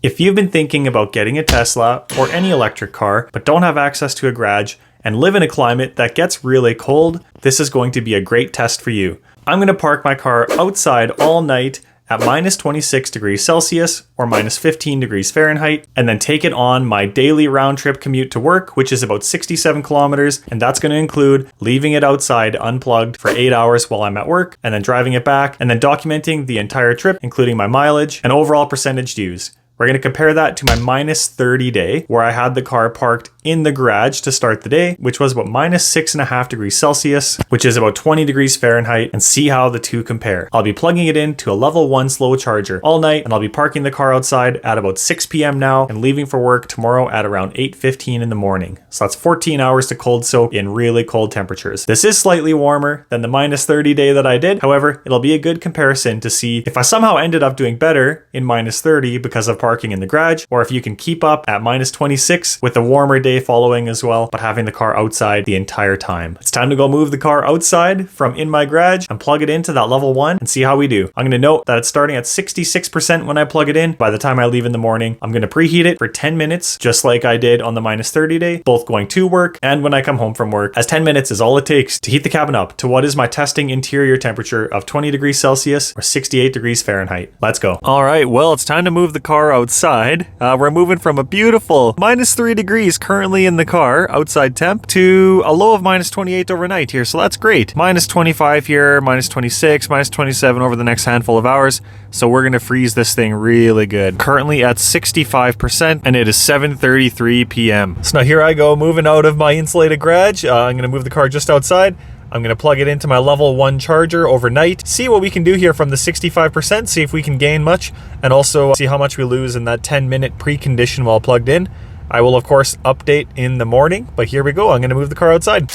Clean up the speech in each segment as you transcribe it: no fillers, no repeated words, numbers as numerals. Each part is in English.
If you've been thinking about getting a Tesla or any electric car, but don't have access to a garage and live in a climate that gets really cold, this is going to be a great test for you. I'm going to park my car outside all night at minus 26 degrees Celsius or minus 15 degrees Fahrenheit, and then take it on my daily round trip commute to work, which is about 67 kilometers. And that's going to include leaving it outside unplugged for 8 hours while I'm at work, and then driving it back, and then documenting the entire trip, including my mileage and overall percentage dues. We're going to compare that to my minus 30 day, where I had the car parked in the garage to start the day, which was about minus 6.5 degrees Celsius, which is about 20 degrees Fahrenheit, and see how the two compare. I'll be plugging it into a level 1 slow charger all night, and I'll be parking the car outside at about 6 p.m. now and leaving for work tomorrow at around 8:15 in the morning. So that's 14 hours to cold soak in really cold temperatures. This is slightly warmer than the minus 30 day that I did. However, it'll be a good comparison to see if I somehow ended up doing better in minus 30 because of parking in the garage, or if you can keep up at minus 26 with a warmer day following as well, but having the car outside the entire time. It's time to go move the car outside from in my garage and plug it into that level 1 and see how we do. I'm going to note that it's starting at 66% when I plug it in. By the time I leave in the morning, I'm going to preheat it for 10 minutes, just like I did on the minus 30 day, both going to work and when I come home from work, as 10 minutes is all it takes to heat the cabin up to what is my testing interior temperature of 20 degrees Celsius or 68 degrees Fahrenheit. Let's go. All right, well, it's time to move the car outside. We're moving from a beautiful minus 3 degrees currently in the car, outside temp, to a low of minus 28 overnight here. So that's great. Minus 25 here, minus 26, minus 27 over the next handful of hours. So we're going to freeze this thing really good. Currently at 65%, and it is 7:33 p.m. So now here I go, moving out of my insulated garage. I'm going to move the car just outside. I'm going to plug it into my level 1 charger overnight, see what we can do here from the 65%, see if we can gain much, and also see how much we lose in that 10-minute precondition while plugged in. I will, of course, update in the morning, but here we go. I'm going to move the car outside.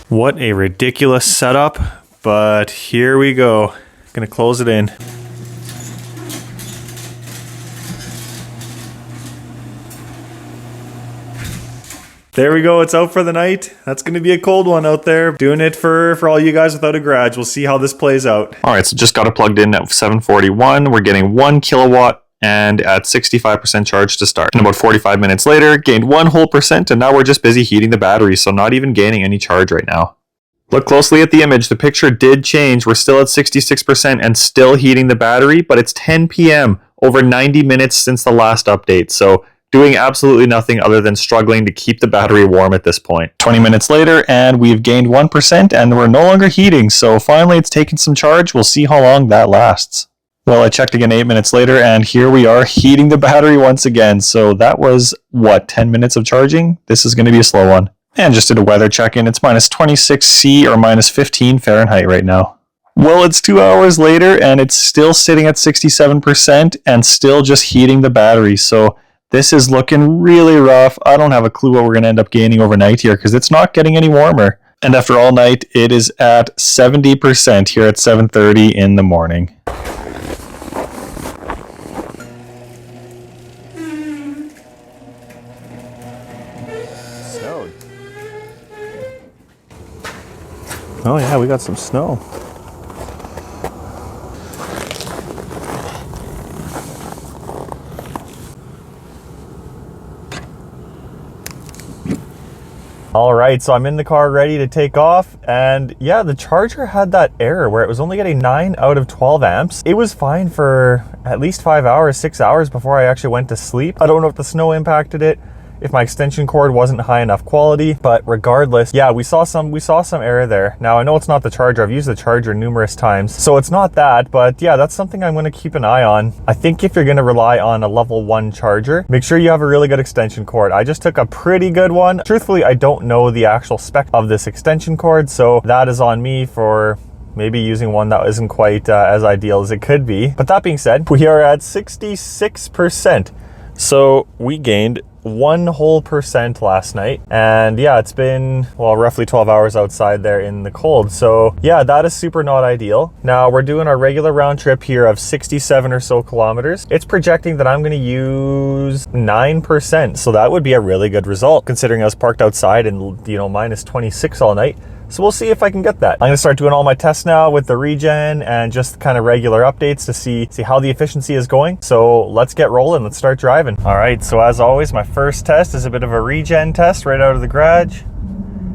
What a ridiculous setup, but here we go. Going to close it in. There we go, it's out for the night. That's gonna be a cold one out there. Doing it for all you guys without a garage. We'll see how this plays out. All right, so just got it plugged in at 741. We're getting 1 kilowatt and at 65% charge to start. And about 45 minutes later, gained 1 whole percent, and now we're just busy heating the battery, so not even gaining any charge right now. Look closely at the image. The picture did change. We're still at 66% and still heating the battery, but it's 10 p.m., over 90 minutes since the last update. So doing absolutely nothing other than struggling to keep the battery warm at this point. 20 minutes later, and we've gained 1%, and we're no longer heating. So finally, it's taken some charge. We'll see how long that lasts. Well, I checked again 8 minutes later, and here we are heating the battery once again. So that was, 10 minutes of charging? This is going to be a slow one. And just did a weather check-in. It's minus 26 C or minus 15 Fahrenheit right now. Well, it's 2 hours later, and it's still sitting at 67% and still just heating the battery. So this is looking really rough. I don't have a clue what we're going to end up gaining overnight here because it's not getting any warmer. And after all night, it is at 70% here at 7:30 in the morning. Snowed. Oh yeah, we got some snow. All right, so I'm in the car ready to take off, and yeah, the charger had that error where it was only getting 9 out of 12 amps. It was fine for at least 5 hours, 6 hours before I actually went to sleep. I don't know if the snow impacted it, if my extension cord wasn't high enough quality, but regardless, yeah, we saw some error there. Now I know it's not the charger. I've used the charger numerous times, so it's not that, but yeah, that's something I'm going to keep an eye on. I think if you're going to rely on a level 1 charger, make sure you have a really good extension cord. I just took a pretty good one. Truthfully, I don't know the actual spec of this extension cord, so that is on me for maybe using one that isn't quite as ideal as it could be. But that being said, we are at 66%. So we gained 1 whole percent last night, and yeah, it's been, well, roughly 12 hours outside there in the cold. So yeah, that is super not ideal. Now we're doing our regular round trip here of 67 or so kilometers. It's projecting that I'm going to use 9%, so that would be a really good result considering I was parked outside and, you know, minus 26 all night. So we'll see if I can get that. I'm gonna start doing all my tests now with the regen and just kind of regular updates to see how the efficiency is going. So let's get rolling, let's start driving. All right, so as always, my first test is a bit of a regen test right out of the garage.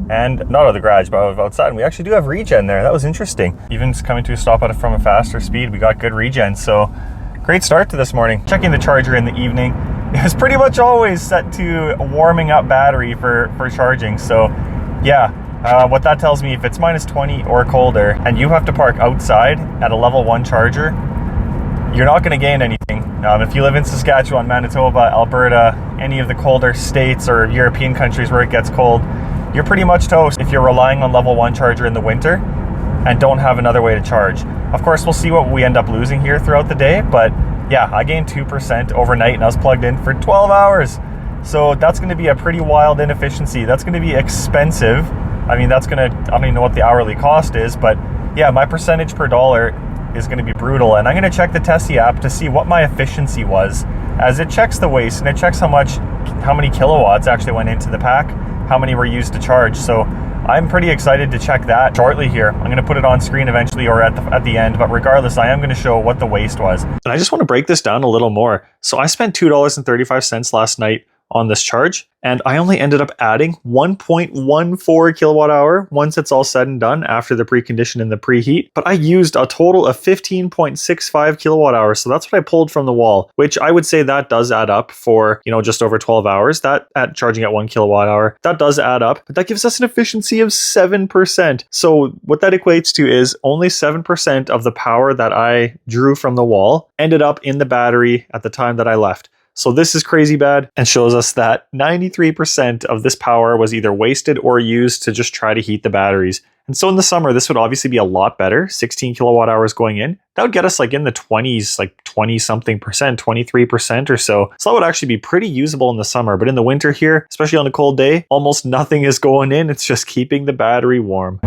And not out of the garage, but outside. And we actually do have regen there. That was interesting. Even just coming to a stop from a faster speed, we got good regen. So great start to this morning. Checking the charger in the evening. It was pretty much always set to a warming up battery for charging. So yeah, what that tells me, if it's minus 20 or colder and you have to park outside at a level 1 charger, you're not going to gain anything. If you live in Saskatchewan, Manitoba, Alberta, any of the colder states or European countries where it gets cold, you're pretty much toast if you're relying on level 1 charger in the winter and don't have another way to charge. Of course, we'll see what we end up losing here throughout the day, but yeah, I gained 2% overnight and I was plugged in for 12 hours. So that's going to be a pretty wild inefficiency. That's going to be expensive. I mean, I don't even know what the hourly cost is, but yeah, my percentage per dollar is going to be brutal. And I'm going to check the Tessie app to see what my efficiency was, as it checks the waste and it checks how many kilowatts actually went into the pack, how many were used to charge. So I'm pretty excited to check that shortly here. I'm going to put it on screen eventually or at the end, but regardless, I am going to show what the waste was. And I just want to break this down a little more. So I spent $2.35 last night on this charge, and I only ended up adding 1.14 kilowatt hour once it's all said and done after the precondition and the preheat. But I used a total of 15.65 kilowatt hours. So that's what I pulled from the wall, which I would say that does add up for, just over 12 hours. That at charging at 1 kilowatt hour, that does add up, but that gives us an efficiency of 7%. So what that equates to is only 7% of the power that I drew from the wall ended up in the battery at the time that I left. So this is crazy bad and shows us that 93% of this power was either wasted or used to just try to heat the batteries. And so in the summer, this would obviously be a lot better, 16 kilowatt hours going in. That would get us like in the 20s, like 20 something percent, 23% or so. So that would actually be pretty usable in the summer. But in the winter here, especially on a cold day, almost nothing is going in. It's just keeping the battery warm.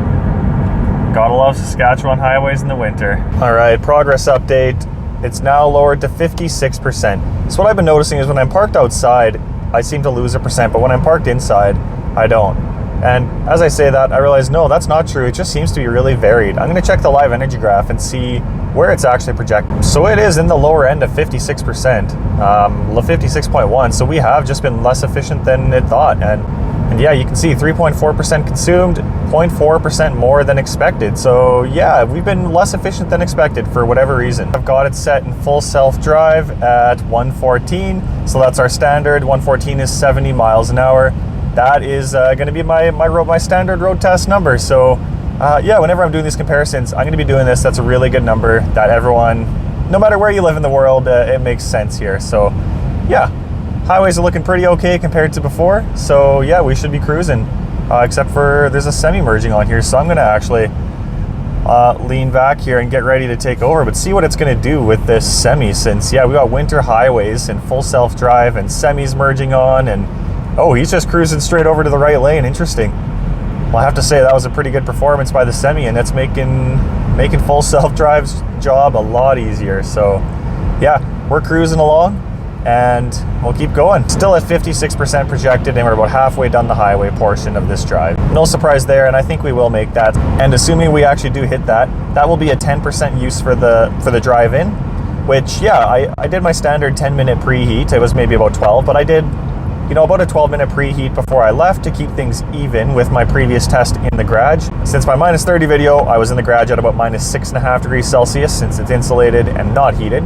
Gotta love Saskatchewan highways in the winter. All right, progress update. It's now lowered to 56%. So what I've been noticing is when I'm parked outside, I seem to lose 1%, but when I'm parked inside, I don't. And as I say that, I realize, no, that's not true. It just seems to be really varied. I'm going to check the live energy graph and see where it's actually projected. So it is in the lower end of 56%, 56.1. So we have just been less efficient than it thought. And yeah, you can see 3.4% consumed, 0.4% more than expected. So yeah, we've been less efficient than expected for whatever reason. I've got it set in full self-drive at 114. So that's our standard. 114 is 70 miles an hour. That is going to be my standard road test number. So yeah, whenever I'm doing these comparisons, I'm going to be doing this. That's a really good number that everyone, no matter where you live in the world, it makes sense here. So yeah. Highways are looking pretty okay compared to before, so yeah, we should be cruising, except for there's a semi merging on here, so I'm going to actually lean back here and get ready to take over, but see what it's going to do with this semi, since yeah, we got winter highways and full self-drive and semis merging on, and oh, he's just cruising straight over to the right lane. Interesting. Well, I have to say that was a pretty good performance by the semi, and it's making full self-drive's job a lot easier. So yeah, we're cruising along. And we'll keep going. Still at 56% projected, and we're about halfway down the highway portion of this drive. No surprise there, and I think we will make that. And assuming we actually do hit that, that will be a 10% use for the drive-in, which, yeah, I did my standard 10-minute preheat. It was maybe about 12, but I did, about a 12-minute preheat before I left to keep things even with my previous test in the garage. Since my minus 30 video, I was in the garage at about minus 6.5 degrees Celsius since it's insulated and not heated.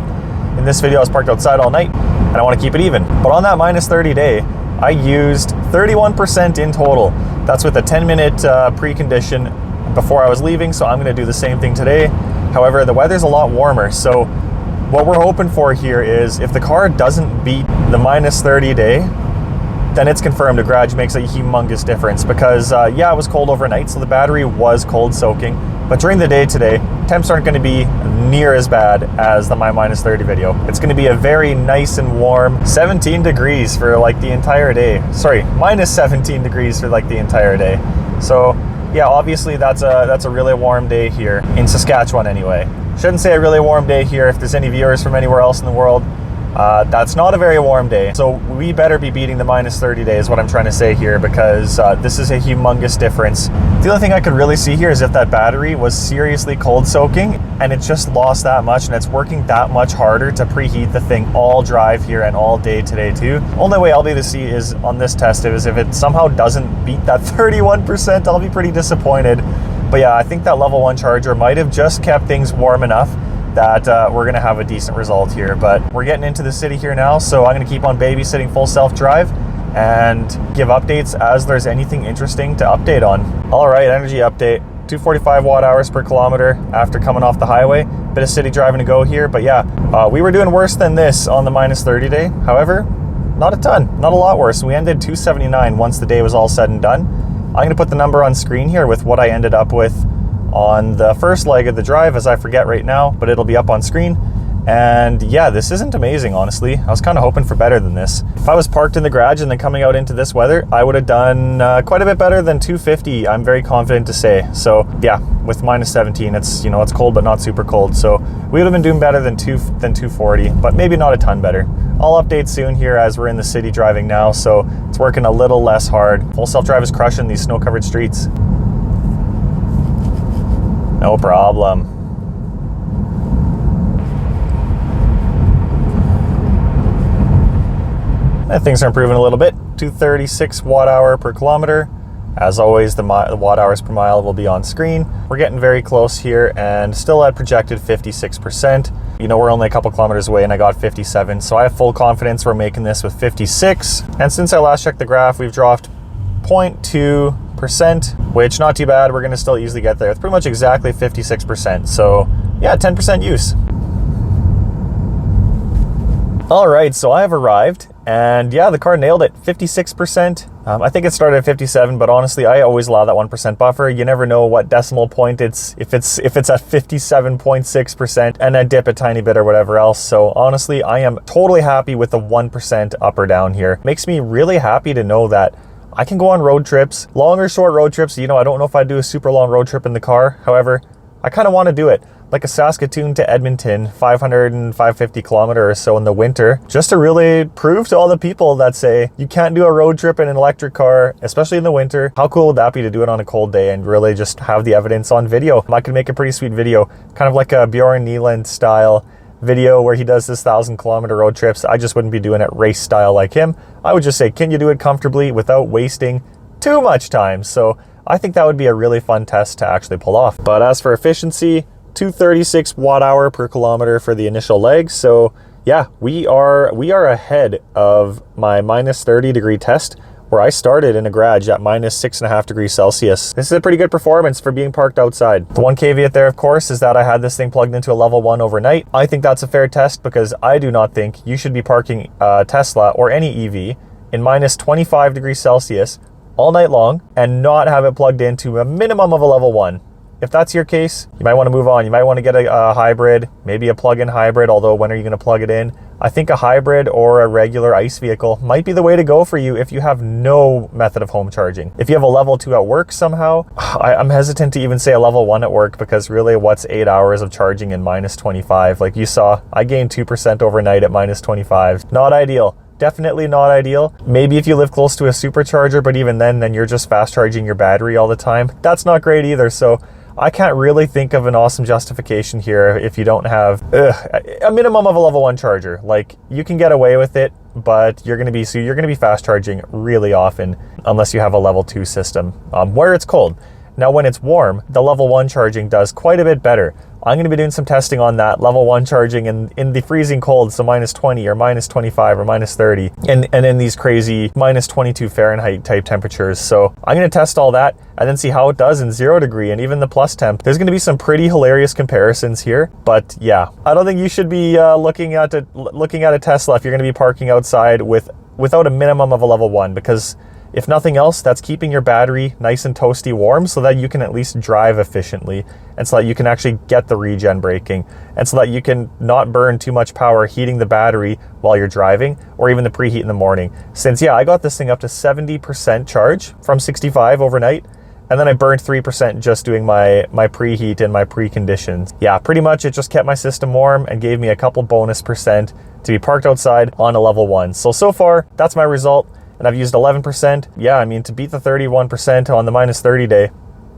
In this video, I was parked outside all night, and I want to keep it even. But on that minus 30 day, I used 31% in total. That's with a 10-minute precondition before I was leaving, so I'm going to do the same thing today. However, the weather's a lot warmer, so what we're hoping for here is if the car doesn't beat the minus 30 day, then it's confirmed the garage makes a humongous difference because, yeah, it was cold overnight, so the battery was cold soaking. But during the day today, temps aren't going to be near as bad as the my minus 30 video. It's going to be a very nice and warm 17 degrees for like the entire day. Sorry, minus 17 degrees for like the entire day. So yeah, obviously that's a really warm day here in Saskatchewan anyway. Shouldn't say a really warm day here if there's any viewers from anywhere else in the world. That's not a very warm day. So we better be beating the minus 30 day is what I'm trying to say here, because this is a humongous difference. The only thing I could really see here is if that battery was seriously cold soaking and it just lost that much and it's working that much harder to preheat the thing all drive here and all day today too. Only way I'll be able to see is on this test is if it somehow doesn't beat that 31%, I'll be pretty disappointed. But yeah, I think that level 1 charger might have just kept things warm enough that we're gonna have a decent result here. But we're getting into the city here now, so I'm gonna keep on babysitting full self-drive and give updates as there's anything interesting to update on. All right, energy update. 245 watt hours per kilometer after coming off the highway. Bit of city driving to go here, but yeah, we were doing worse than this on the minus 30 day. However, not a ton, not a lot worse. We ended 279 once the day was all said and done. I'm gonna put the number on screen here with what I ended up with on the first leg of the drive, as I forget right now, but it'll be up on screen. And yeah, this isn't amazing, honestly. I was kind of hoping for better than this. If I was parked in the garage and then coming out into this weather, I would have done quite a bit better than 250, I'm very confident to say. So yeah, with minus 17, it's, you know, it's cold but not super cold. So we would have been doing better than 240, but maybe not a ton better. I'll update soon here as we're in the city driving now, so it's working a little less hard. Full self-drive is crushing these snow-covered streets. No problem. And things are improving a little bit. 236 watt hour per kilometer. As always, the watt hours per mile will be on screen. We're getting very close here and still at projected 56%. You know, we're only a couple kilometers away and I got 57, so I have full confidence we're making this with 56. And since I last checked the graph, we've dropped 0.2%, which not too bad. We're gonna still easily get there. It's pretty much exactly 56%. So yeah, 10% use. All right, so I have arrived and yeah, the car nailed it, 56%. I think it started at 57, but honestly, I always allow that 1% buffer. You never know what decimal point if it's at 57.6% and I dip a tiny bit or whatever else. So honestly, I am totally happy with the 1% up or down here. Makes me really happy to know that I can go on road trips, long or short road trips. You know, I don't know if I'd do a super long road trip in the car. However, I kind of want to do it. Like a Saskatoon to Edmonton, 500 and 550 kilometer or so in the winter, just to really prove to all the people that say you can't do a road trip in an electric car, especially in the winter. How cool would that be to do it on a cold day and really just have the evidence on video? I could make a pretty sweet video, kind of like a Bjorn Nyland style video where he does this 1,000-kilometer road trips. I just wouldn't be doing it race style like him. I would just say, can you do it comfortably without wasting too much time? So I think that would be a really fun test to actually pull off. But as for efficiency, 236 watt hour per kilometer for the initial leg. So yeah, we are ahead of my minus 30 degree test, where I started in a garage at minus 6.5 degrees Celsius. This is a pretty good performance for being parked outside. The one caveat there, of course, is that I had this thing plugged into a level 1 overnight. I think that's a fair test because I do not think you should be parking a Tesla or any EV in minus 25 degrees Celsius all night long and not have it plugged into a minimum of a level 1. If that's your case, you might want to move on. You might want to get a hybrid, maybe a plug-in hybrid, although when are you going to plug it in? I think a hybrid or a regular ICE vehicle might be the way to go for you if you have no method of home charging. If you have a level 2 at work somehow, I'm hesitant to even say a level 1 at work, because really what's 8 hours of charging in minus 25? Like you saw, I gained 2% overnight at minus 25. Not ideal. Definitely not ideal. Maybe if you live close to a supercharger, but even then you're just fast charging your battery all the time. That's not great either. So I can't really think of an awesome justification here if you don't have a minimum of a level 1 charger. Like, you can get away with it, but you're gonna be fast charging really often unless you have a level 2 system where it's cold. Now, when it's warm, the level 1 charging does quite a bit better. I'm going to be doing some testing on that level 1 charging in the freezing cold, so minus 20 or minus 25 or minus 30, and in these crazy minus 22 Fahrenheit type temperatures. So I'm going to test all that and then see how it does in 0 degree and even the plus temp. There's going to be some pretty hilarious comparisons here, but yeah, I don't think you should be looking at a Tesla if you're going to be parking outside without a minimum of a level 1, because if nothing else, that's keeping your battery nice and toasty warm so that you can at least drive efficiently, and so that you can actually get the regen braking, and so that you can not burn too much power heating the battery while you're driving, or even the preheat in the morning. Since, yeah, I got this thing up to 70% charge from 65 overnight, and then I burned 3% just doing my preheat and my preconditions. Yeah, pretty much it just kept my system warm and gave me a couple bonus percent to be parked outside on a level 1. So far, that's my result, and I've used 11%. Yeah, I mean, to beat the 31% on the minus 30 day,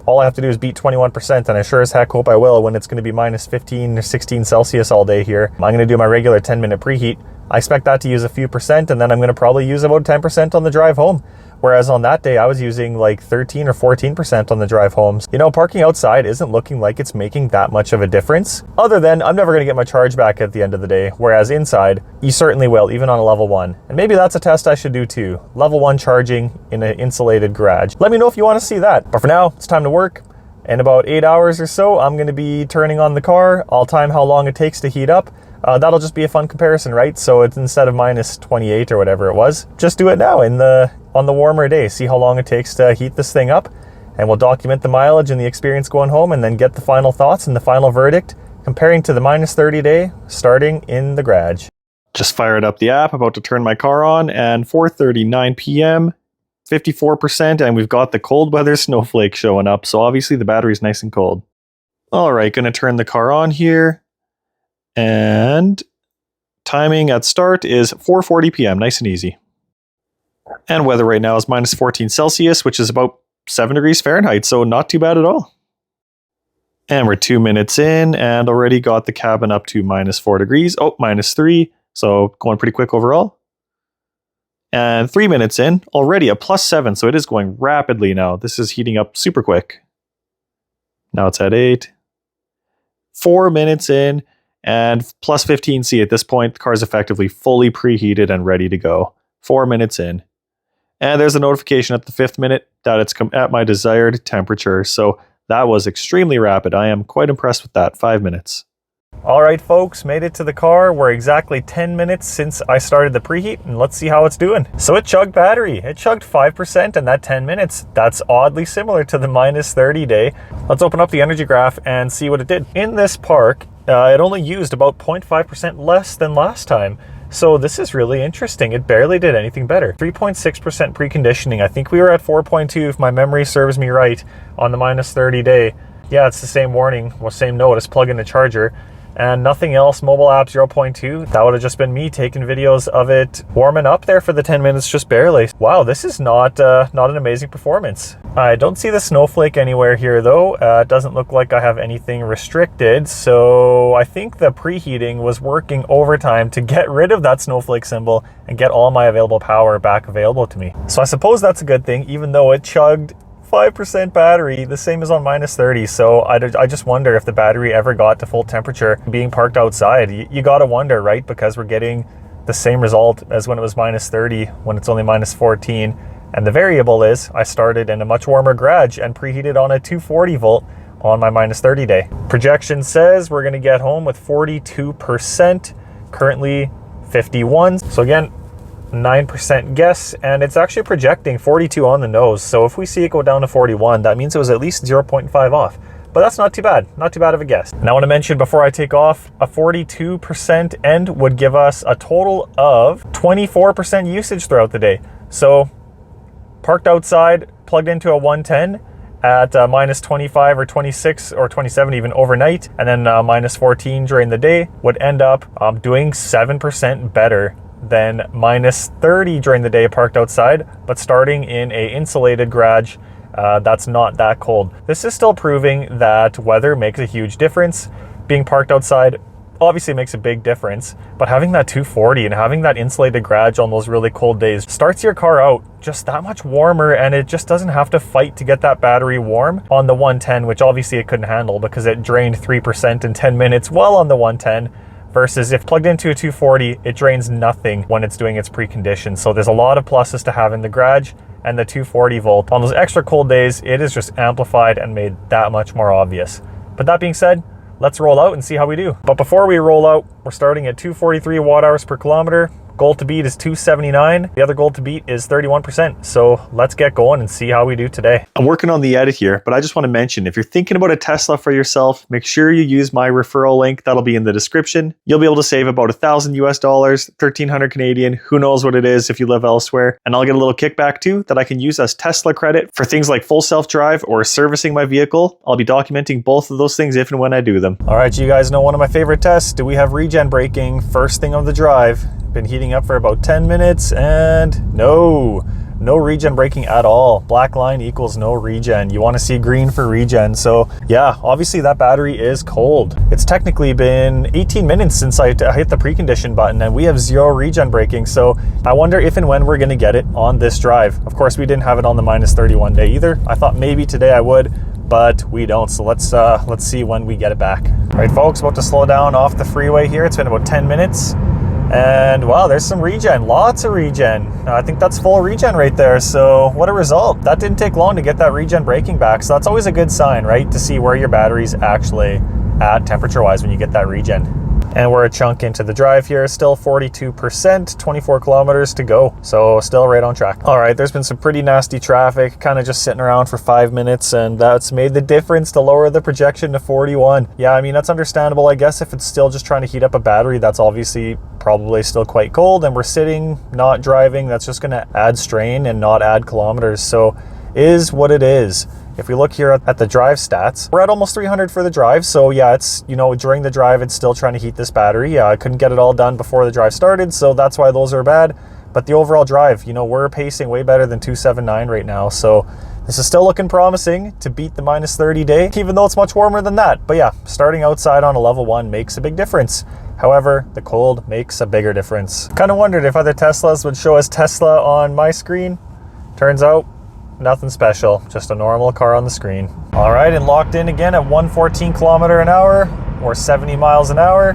all I have to do is beat 21%, and I sure as heck hope I will when it's going to be minus 15 or 16 Celsius all day here. I'm going to do my regular 10-minute preheat. I expect that to use a few percent, and then I'm going to probably use about 10% on the drive home. Whereas on that day, I was using like 13 or 14% on the drive home. You know, parking outside isn't looking like it's making that much of a difference, other than I'm never going to get my charge back at the end of the day, whereas inside, you certainly will, even on a level 1. And maybe that's a test I should do too. Level 1 charging in an insulated garage. Let me know if you want to see that. But for now, it's time to work. In about 8 hours or so, I'm going to be turning on the car. I'll time how long it takes to heat up. That'll just be a fun comparison, right? So it's instead of minus 28 or whatever it was, just do it now on the warmer day. See how long it takes to heat this thing up, and we'll document the mileage and the experience going home, and then get the final thoughts and the final verdict comparing to the minus 30 day starting in the garage. Just fired up the app, about to turn my car on, and 4:39 p.m. 54%, and we've got the cold weather snowflake showing up, so obviously the battery's nice and cold. All right, gonna turn the car on here, and timing at start is 4:40 p.m. Nice and easy. And weather right now is minus 14 Celsius, which is about 7 degrees Fahrenheit, so not too bad at all. And we're 2 minutes in and already got the cabin up to minus 4 degrees. Oh, minus 3, so going pretty quick overall. And 3 minutes in, already a plus 7, so it is going rapidly now. This is heating up super quick. Now it's at 8. 4 minutes in, and plus 15. See, at this point, the car's effectively fully preheated and ready to go. 4 minutes in. And there's a notification at the 5th minute that it's at my desired temperature. So that was extremely rapid. I am quite impressed with that. 5 minutes. All right, folks, made it to the car. We're exactly 10 minutes since I started the preheat, and let's see how it's doing. So it chugged battery. It chugged 5% in that 10 minutes. That's oddly similar to the minus 30 day. Let's open up the energy graph and see what it did. In this park, it only used about 0.5% less than last time. So this is really interesting. It barely did anything better. 3.6% preconditioning. I think we were at 4.2 if my memory serves me right on the minus 30 day. Yeah, it's the same warning, well, same notice, plug in the charger. And nothing else. Mobile app 0.2. That would have just been me taking videos of it warming up there for the 10 minutes, just barely. Wow, this is not an amazing performance. I don't see the snowflake anywhere here though. It doesn't look like I have anything restricted. So I think the preheating was working overtime to get rid of that snowflake symbol and get all my available power back available to me. So I suppose that's a good thing, even though it chugged 5% battery, the same as on minus 30. So I just wonder if the battery ever got to full temperature being parked outside. You gotta wonder, right? Because we're getting the same result as when it was minus 30, when it's only minus 14. And the variable is I started in a much warmer garage and preheated on a 240 volt on my minus 30 day. Projection says we're gonna get home with 42%, currently 51. So again, 9% guess, and it's actually projecting 42 on the nose. So if we see it go down to 41, that means it was at least 0.5 off. But that's not too bad of a guess. Now I want to mention before I take off, a 42% end would give us a total of 24% usage throughout the day. So parked outside, plugged into a 110 at minus 25 or 26 or 27 even overnight, and then minus 14 during the day, would end up doing 7% better than minus 30 during the day parked outside, but starting in a insulated garage that's not that cold. This is still proving that weather makes a huge difference. Being parked outside obviously makes a big difference, but having that 240 and having that insulated garage on those really cold days starts your car out just that much warmer, and it just doesn't have to fight to get that battery warm on the 110, which obviously it couldn't handle because it drained 3% in 10 minutes while on the 110. Versus if plugged into a 240, it drains nothing when it's doing its precondition. So there's a lot of pluses to have in the garage, and the 240 volt. On those extra cold days, it is just amplified and made that much more obvious. But that being said, let's roll out and see how we do. But before we roll out, we're starting at 243 watt hours per kilometer, Goal to beat is 279. The other goal to beat is 31%. So let's get going and see how we do today. I'm working on the edit here, but I just want to mention, if you're thinking about a Tesla for yourself, make sure you use my referral link. That'll be in the description. You'll be able to save about $1,000 US, 1,300 Canadian. Who knows what it is if you live elsewhere. And I'll get a little kickback too that I can use as Tesla credit for things like full self-drive or servicing my vehicle. I'll be documenting both of those things if and when I do them. All right, you guys know one of my favorite tests. Do we have regen braking first thing of the drive? Been heating up for about 10 minutes and no regen braking at all. Black line equals no regen. You want to see green for regen. So yeah, obviously that battery is cold. It's technically been 18 minutes since I hit the precondition button and we have 0 regen braking. So I wonder if and when we're going to get it on this drive. Of course, we didn't have it on the -31 day either. I thought maybe today I would, but we don't. So let's see when we get it back. All right, folks, about to slow down off the freeway here. It's been about 10 minutes. And wow, there's some regen, lots of regen. I think that's full regen right there. So what a result. That didn't take long to get that regen braking back. So that's always a good sign, right? To see where your battery's actually at temperature wise when you get that regen. And we're a chunk into the drive here, still 42%, 24 kilometers to go. So still right on track. All right, there's been some pretty nasty traffic, kind of just sitting around for 5 minutes, and that's made the difference to lower the projection to 41. Yeah, I mean, that's understandable. I guess if it's still just trying to heat up a battery, that's obviously probably still quite cold, and we're sitting, not driving, that's just gonna add strain and not add kilometers. So is what it is. If we look here at the drive stats, we're at almost 300 for the drive. So yeah, it's, you know, during the drive, it's still trying to heat this battery. I couldn't get it all done before the drive started, so that's why those are bad. But the overall drive, you know, we're pacing way better than 279 right now. So this is still looking promising to beat the -30 day, even though it's much warmer than that. But yeah, starting outside on a level 1 makes a big difference. However, the cold makes a bigger difference. Kind of wondered if other Teslas would show us Tesla on my screen. Turns out, nothing special, just a normal car on the screen. All right, and locked in again at 114 kilometer an hour or 70 miles an hour.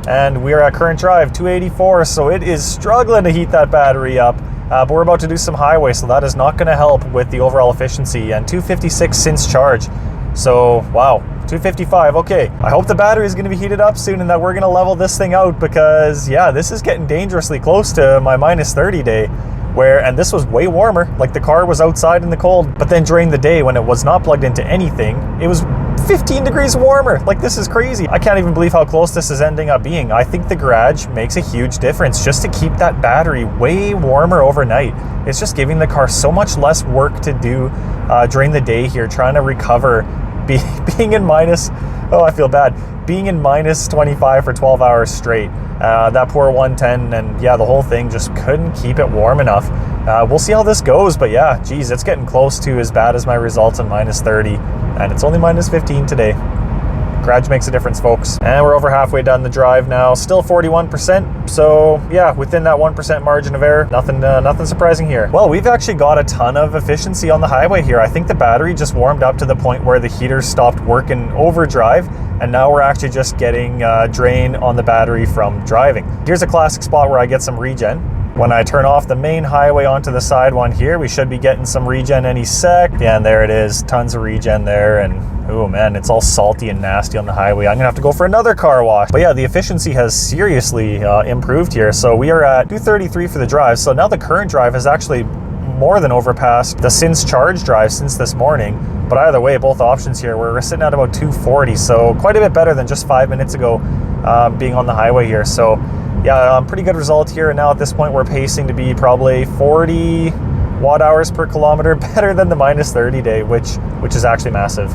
And we are at current drive 284, so it is struggling to heat that battery up. But we're about to do some highway, so that is not gonna help with the overall efficiency. And 256 since charge. So, wow, 255, okay. I hope the battery is gonna be heated up soon and that we're gonna level this thing out because yeah, this is getting dangerously close to my -30 day. And this was way warmer, like the car was outside in the cold, but then during the day when it was not plugged into anything, it was 15 degrees warmer. Like, this is crazy. I can't even believe how close this is ending up being. I think the garage makes a huge difference just to keep that battery way warmer overnight. It's just giving the car so much less work to do during the day here, trying to recover, being in minus, oh, I feel bad, being in -25 for 12 hours straight. That poor 110, and yeah, the whole thing just couldn't keep it warm enough. We'll see how this goes, but yeah, geez, it's getting close to as bad as my results in -30, and it's only -15 today. Garage makes a difference, folks. And we're over halfway done the drive now, still 41%. So yeah, within that 1% margin of error, nothing surprising here. Well, we've actually got a ton of efficiency on the highway here. I think the battery just warmed up to the point where the heater stopped working overdrive, and now we're actually just getting drain on the battery from driving. Here's a classic spot where I get some regen. When I turn off the main highway onto the side one here, we should be getting some regen any sec. Yeah, and there it is, tons of regen there, and oh man, it's all salty and nasty on the highway. I'm gonna have to go for another car wash. But yeah, the efficiency has seriously improved here. So we are at 233 for the drive. So now the current drive has actually more than overpassed the since charge drive since this morning. But either way, both options here, we're sitting at about 240. So quite a bit better than just 5 minutes ago being on the highway here. So yeah, pretty good result here. And now at this point, we're pacing to be probably 40 watt hours per kilometer, better than the -30 day, which is actually massive.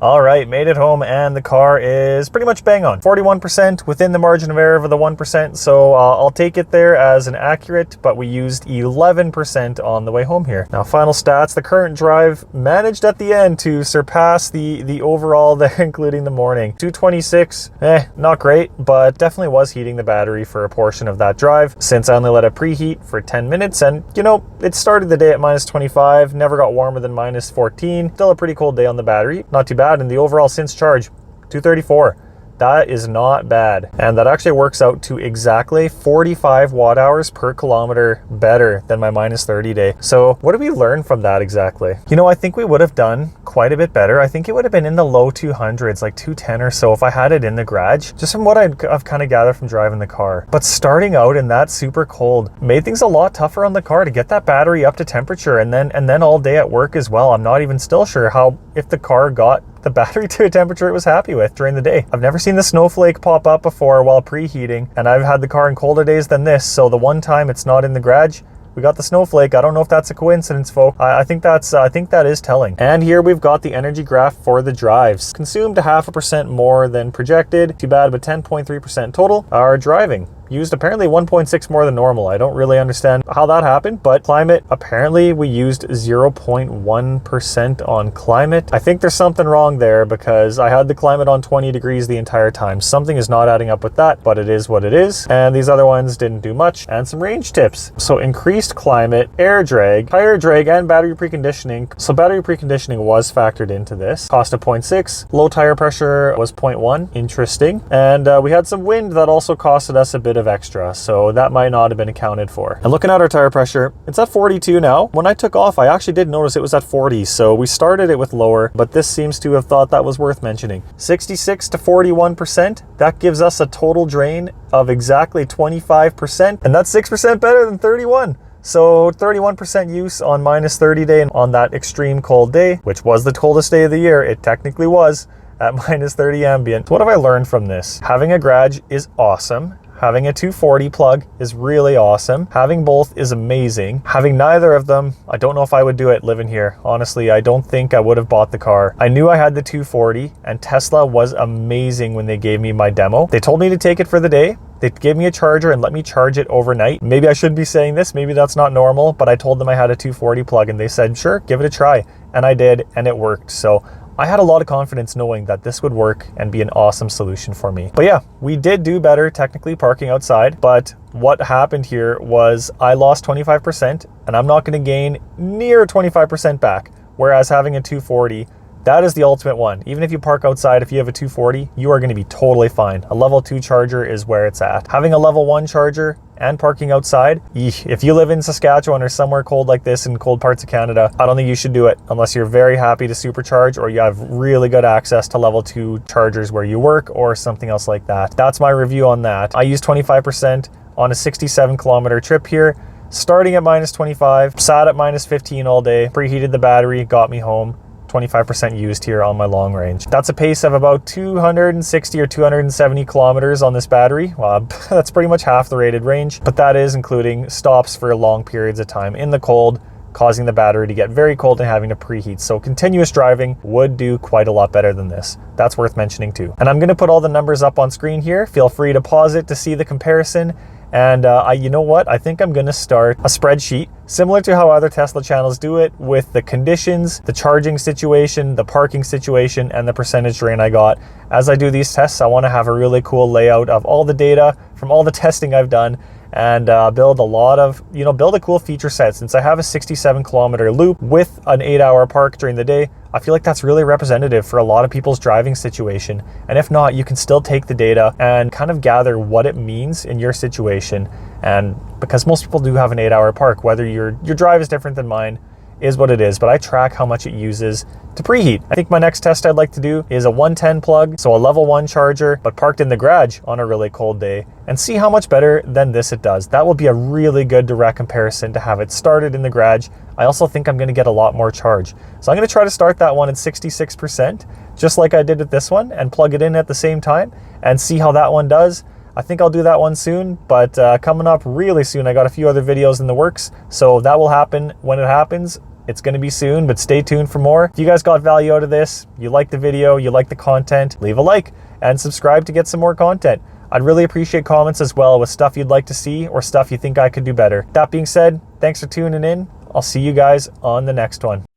All right, made it home, and the car is pretty much bang on. 41% within the margin of error of the 1%, so I'll take it there as an accurate, but we used 11% on the way home here. Now, final stats, the current drive managed at the end to surpass the overall there, including the morning. 226, not great, but definitely was heating the battery for a portion of that drive, since I only let it preheat for 10 minutes, and, you know, it started the day at -25, never got warmer than -14, still a pretty cold day on the battery, not too bad. And the overall since charge, 234. That is not bad. And that actually works out to exactly 45 watt hours per kilometer better than my -30 day. So what did we learn from that exactly? You know, I think we would have done quite a bit better. I think it would have been in the low 200s, like 210 or so if I had it in the garage, just from what I've kind of gathered from driving the car. But starting out in that super cold made things a lot tougher on the car to get that battery up to temperature, and then all day at work as well. I'm not even still sure if the car got the battery to a temperature it was happy with during the day. I've never seen the snowflake pop up before while preheating, and I've had the car in colder days than this, so the one time it's not in the garage, we got the snowflake. I don't know if that's a coincidence, folks. I think that is telling. And here we've got the energy graph for the drives. Consumed 0.5% more than projected. Too bad, but 10.3% total are driving. Used apparently 1.6 more than normal. I don't really understand how that happened, but climate, apparently we used 0.1% on climate. I think there's something wrong there because I had the climate on 20 degrees the entire time. Something is not adding up with that, but it is what it is. And these other ones didn't do much. And some range tips. So increased climate, air drag, tire drag, and battery preconditioning. So battery preconditioning was factored into this. Cost of 0.6. Low tire pressure was 0.1. Interesting. And we had some wind that also costed us a bit of extra, so that might not have been accounted for. And looking at our tire pressure, it's at 42 now. When I took off, I actually did notice it was at 40, so we started it with lower, but this seems to have thought that was worth mentioning. 66 to 41%, that gives us a total drain of exactly 25%, and that's 6% better than 31. So 31% use on minus 30 day, and on that extreme cold day, which was the coldest day of the year, it technically was at minus 30 ambient. So what have I learned from this? Having a garage is awesome. Having a 240 plug is really awesome. Having both is amazing. Having neither of them, I don't know if I would do it living here. Honestly, I don't think I would have bought the car. I knew I had the 240, and Tesla was amazing when they gave me my demo. They told me to take it for the day. They gave me a charger and let me charge it overnight. Maybe I shouldn't be saying this, maybe that's not normal, but I told them I had a 240 plug and they said, sure, give it a try. And I did, and it worked. So I had a lot of confidence knowing that this would work and be an awesome solution for me. But yeah, we did do better technically parking outside, but what happened here was I lost 25% and I'm not gonna gain near 25% back. Whereas having a 240, that is the ultimate one. Even if you park outside, if you have a 240, you are gonna be totally fine. A level 2 charger is where it's at. Having a level 1 charger and parking outside, if you live in Saskatchewan or somewhere cold like this in cold parts of Canada, I don't think you should do it unless you're very happy to supercharge or you have really good access to level 2 chargers where you work or something else like that. That's my review on that. I used 25% on a 67 kilometer trip here, starting at minus 25, sat at minus 15 all day, preheated the battery, got me home. 25% used here on my long range. That's a pace of about 260 or 270 kilometers on this battery. Well, that's pretty much half the rated range, but that is including stops for long periods of time in the cold, causing the battery to get very cold and having to preheat. So continuous driving would do quite a lot better than this. That's worth mentioning too. And I'm gonna put all the numbers up on screen here. Feel free to pause it to see the comparison. And you know what? I think I'm gonna start a spreadsheet similar to how other Tesla channels do it, with the conditions, the charging situation, the parking situation, and the percentage drain I got. As I do these tests, I wanna have a really cool layout of all the data from all the testing I've done, and build a cool feature set. Since I have a 67 kilometer loop with an 8-hour park during the day, I feel like that's really representative for a lot of people's driving situation. And if not, you can still take the data and kind of gather what it means in your situation. And because most people do have an 8-hour park, whether your drive is different than mine, is what it is, but I track how much it uses to preheat. I think my next test I'd like to do is a 110 plug, so a level 1 charger, but parked in the garage on a really cold day, and see how much better than this it does. That will be a really good direct comparison to have it started in the garage. I also think I'm gonna get a lot more charge. So I'm gonna try to start that one at 66%, just like I did with this one, and plug it in at the same time and see how that one does. I think I'll do that one soon, but coming up really soon, I got a few other videos in the works, so that will happen when it happens. It's gonna be soon, but stay tuned for more. If you guys got value out of this, you like the video, you like the content, leave a like and subscribe to get some more content. I'd really appreciate comments as well with stuff you'd like to see or stuff you think I could do better. That being said, thanks for tuning in. I'll see you guys on the next one.